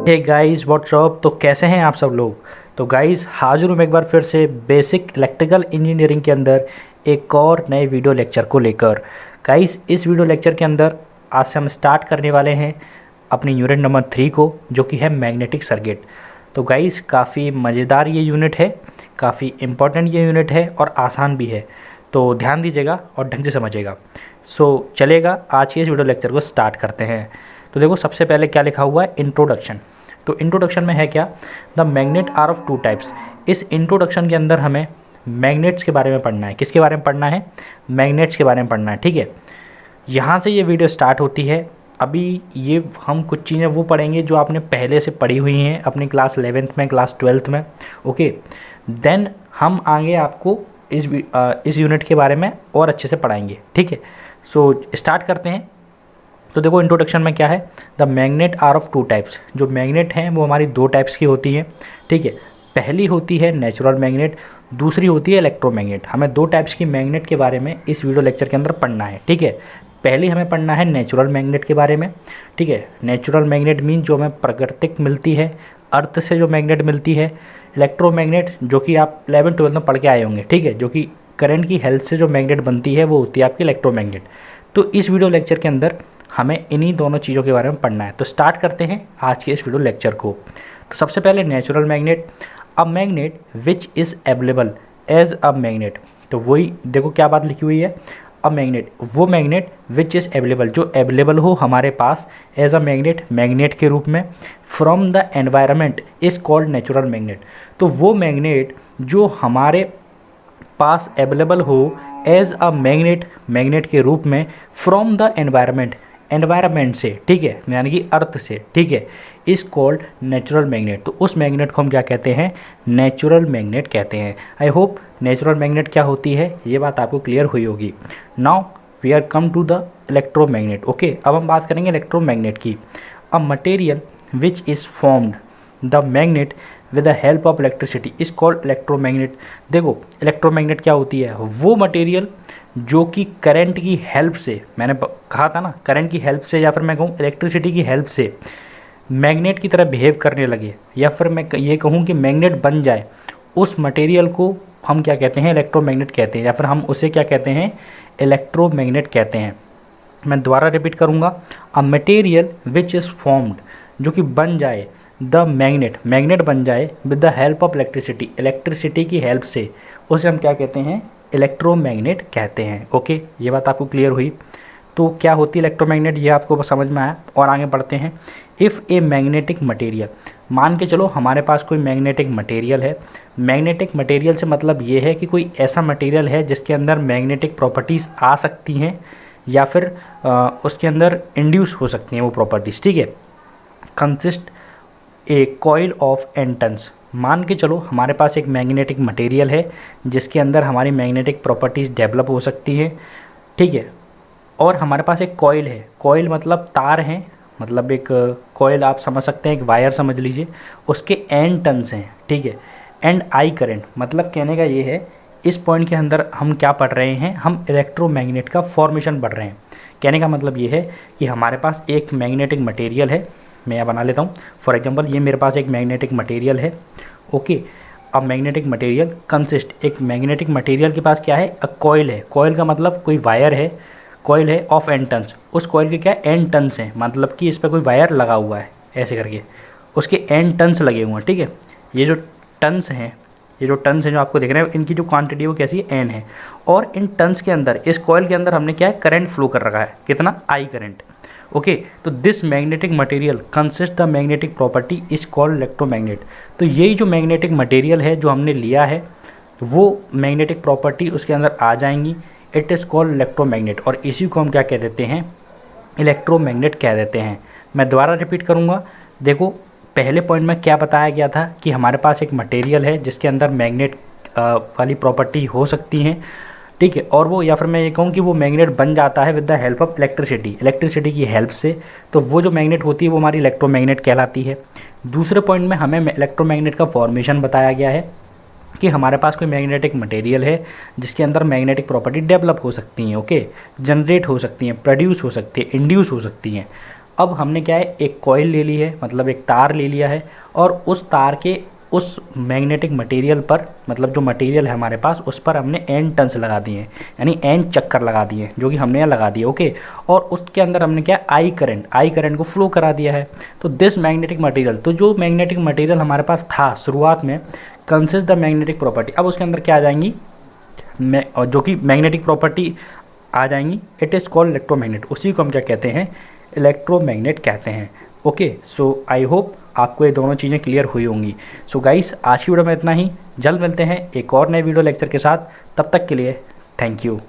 Hey guys what's up. तो कैसे हैं आप सब लोग। तो गाइस हाजिर हूँ मैं एक बार फिर से बेसिक इलेक्ट्रिकल इंजीनियरिंग के अंदर एक और नए वीडियो लेक्चर को लेकर। गाइस इस वीडियो लेक्चर के अंदर आज से हम स्टार्ट करने वाले हैं अपनी यूनिट नंबर 3 को, जो कि है मैग्नेटिक सर्किट। तो गाइस काफ़ी मज़ेदार ये यूनिट है, काफ़ी इम्पोर्टेंट ये यूनिट है और आसान भी है। तो ध्यान दीजिएगा और ढंग से समझिएगा। चलेगा, आज के इस वीडियो लेक्चर को स्टार्ट करते हैं। तो देखो सबसे पहले क्या लिखा हुआ है, इंट्रोडक्शन। तो इंट्रोडक्शन में है क्या, the magnet are of two types. इस इंट्रोडक्शन के अंदर हमें मैग्नेट्स के बारे में पढ़ना है। किसके बारे में पढ़ना है, मैग्नेट्स के बारे में पढ़ना है। ठीक है, यहाँ से ये वीडियो स्टार्ट होती है। अभी ये हम कुछ चीज़ें वो पढ़ेंगे जो आपने पहले से पढ़ी हुई हैं अपनी क्लास 11th में, क्लास 12th में। ओके, देन हम आगे आपको इस यूनिट के बारे में और अच्छे से पढ़ाएंगे। ठीक है, स्टार्ट करते हैं। तो देखो इंट्रोडक्शन में क्या है, the magnet are of two types. जो मैग्नेट हैं वो हमारी दो टाइप्स की होती हैं। ठीक है, पहली होती है नेचुरल मैग्नेट, दूसरी होती है इलेक्ट्रोमैग्नेट। हमें दो टाइप्स की मैग्नेट के बारे में इस वीडियो लेक्चर के अंदर पढ़ना है। ठीक है, पहले हमें पढ़ना है नेचुरल मैग्नेट के बारे में। ठीक है, नेचुरल मैग्नेट मीन जो हमें प्राकृतिक मिलती है, अर्थ से जो मैग्नेट मिलती है। इलेक्ट्रोमैग्नेट जो कि आप 11th-12th में पढ़ के आए होंगे। ठीक है, जो कि करंट की हेल्प से जो मैग्नेट बनती है वो होती है आपकी इलेक्ट्रोमैग्नेट। तो इस वीडियो लेक्चर के अंदर हमें इन्हीं दोनों चीज़ों के बारे में पढ़ना है। तो स्टार्ट करते हैं आज के इस वीडियो लेक्चर को। तो सबसे पहले natural magnet, a magnet which is available as a magnet. तो वही देखो क्या बात लिखी हुई है, अ मैग्नेट वो मैग्नेट विच इज़ अवेलेबल जो अवेलेबल हो हमारे पास एज अ मैग्नेट, मैग्नेट के रूप में, from the environment is called natural magnet. तो वो मैग्नेट जो हमारे पास अवेलेबल हो एज अ मैग्नेट, मैग्नेट के रूप में, फ्रॉम द एनवायरनमेंट, एनवायरनमेंट से, ठीक है, यानी कि अर्थ से, ठीक है, इस कॉल्ड नेचुरल मैग्नेट। तो उस मैग्नेट को हम क्या कहते हैं, नेचुरल मैग्नेट कहते हैं। आई होप नेचुरल मैग्नेट क्या होती है ये बात आपको क्लियर हुई होगी। Now we are come to the electromagnet. Okay, अब हम बात करेंगे इलेक्ट्रोमैग्नेट की। A material which is formed the magnet with the help of electricity is called electromagnet. देखो इलेक्ट्रोमैग्नेट क्या होती है, वो मटेरियल जो कि करंट की हेल्प से, मैंने कहा था ना, करंट की हेल्प से, या फिर मैं कहूँ इलेक्ट्रिसिटी की हेल्प से मैग्नेट की तरह बिहेव करने लगे, या फिर मैं ये कहूँ कि मैग्नेट बन जाए, उस मटेरियल को हम क्या कहते हैं, इलेक्ट्रोमैग्नेट कहते हैं, या फिर हम उसे क्या कहते हैं, इलेक्ट्रोमैग्नेट कहते हैं। मैं दोबारा रिपीट करूँगा, अ मटेरियल विच इज़ फॉर्म्ड जो कि बन जाए, द मैग्नेट, मैग्नेट बन जाए, with the help of electricity, electricity की हेल्प से, उसे हम क्या कहते हैं, इलेक्ट्रोमैग्नेट कहते हैं। ओके, ये बात आपको क्लियर हुई। तो क्या होती है इलेक्ट्रोमैग्नेट, ये आपको बस समझ में आया। और आगे बढ़ते हैं। इफ़ ए मैग्नेटिक मटेरियल, मान के चलो हमारे पास कोई मैग्नेटिक मटेरियल है। मैग्नेटिक मटेरियल से मतलब ये है कि कोई ऐसा मटेरियल है जिसके अंदर मैग्नेटिक प्रॉपर्टीज़ आ सकती हैं, या फिर उसके अंदर इंड्यूस हो सकती हैं वो प्रॉपर्टीज़। ठीक है, consist a coil of an turns. मान के चलो हमारे पास एक मैग्नेटिक मटेरियल है जिसके अंदर हमारी मैग्नेटिक प्रॉपर्टीज़ डेवलप हो सकती हैं। ठीक है, और हमारे पास एक कॉइल है, कॉइल मतलब तार हैं, मतलब एक कॉइल आप समझ सकते हैं, एक वायर समझ लीजिए, उसके एन टन्स हैं। ठीक है, एंड आई करंट, मतलब कहने का ये है, इस पॉइंट के अंदर हम क्या पढ़ रहे हैं, हम इलेक्ट्रोमैग्नेट का फॉर्मेशन पढ़ रहे हैं। कहने का मतलब ये है कि हमारे पास एक मैग्नेटिक मटेरियल है, मैं यहाँ बना लेता हूँ फॉर एग्जांपल, ये मेरे पास एक मैग्नेटिक मटेरियल है। ओके, अब मैग्नेटिक मटेरियल कंसिस्ट, एक मैग्नेटिक मटेरियल के पास क्या है, अ कॉइल है, कॉइल का मतलब कोई वायर है, कॉइल है ऑफ एन टन्स, उस कॉइल के क्या एन टन्स हैं, मतलब कि इस पर कोई वायर लगा हुआ है, ऐसे करके उसके एन टन्स लगे हुए हैं। ठीक है, ये जो टन्स हैं, ये जो टन्स हैं जो आपको दिख रहे हैं, इनकी जो क्वांटिटी है वो कैसी है, एन है। और इन टन्स के अंदर, इस कॉइल के अंदर हमने क्या है, करंट फ्लो कर रखा है, कितना, आई करंट। ओके, तो this magnetic material consist the magnetic property is called electromagnet. तो यही जो मैग्नेटिक मटेरियल है जो हमने लिया है, वो मैग्नेटिक प्रॉपर्टी उसके अंदर आ जाएंगी, इट इज़ कॉल्ड इलेक्ट्रोमैग्नेट, और इसी को हम क्या कह देते हैं, इलेक्ट्रोमैग्नेट कह देते हैं। मैं दोबारा रिपीट करूँगा। देखो पहले पॉइंट में क्या बताया गया था कि हमारे पास एक मटेरियल है जिसके अंदर मैग्नेट वाली प्रॉपर्टी हो सकती हैं। ठीक है, और वो, या फिर मैं ये कहूँ कि वो मैग्नेट बन जाता है with the help of electricity, electricity की हेल्प से। तो वो जो मैग्नेट होती है वो हमारी इलेक्ट्रोमैग्नेट कहलाती है। दूसरे पॉइंट में हमें इलेक्ट्रोमैग्नेट का फॉर्मेशन बताया गया है कि हमारे पास कोई मैग्नेटिक मटेरियल है जिसके अंदर मैग्नेटिक प्रॉपर्टी डेवलप हो सकती हैं। ओके, जनरेट हो सकती हैं, प्रोड्यूस हो सकती है, इंड्यूस हो सकती हैं। अब हमने क्या है, एक कॉइल ले ली है, मतलब एक तार ले लिया है, और उस तार के उस मैग्नेटिक मटेरियल पर, मतलब जो मटेरियल है हमारे पास, उस पर हमने एन टर्न्स लगा दिए हैं, यानी एन चक्कर लगा दिए हैं, जो कि हमने यहाँ लगा दिए। ओके, और उसके अंदर हमने क्या, आई करंट को फ्लो करा दिया है। तो दिस मैग्नेटिक मटेरियल, तो जो मैग्नेटिक मटेरियल हमारे पास था शुरुआत में, कंसिस्ट द मैग्नेटिक प्रॉपर्टी, अब उसके अंदर क्या आ जाएंगी, और जो कि मैग्नेटिक प्रॉपर्टी आ जाएंगी, इट इज़ कॉल्ड इलेक्ट्रोमैग्नेट, उसी को हम क्या कहते हैं, इलेक्ट्रोमैग्नेट कहते हैं। ओके, सो आई होप आपको ये दोनों चीज़ें क्लियर हुई होंगी। सो गाइस, आज की वीडियो में इतना ही, जल्द मिलते हैं एक और नए वीडियो लेक्चर के साथ, तब तक के लिए थैंक यू।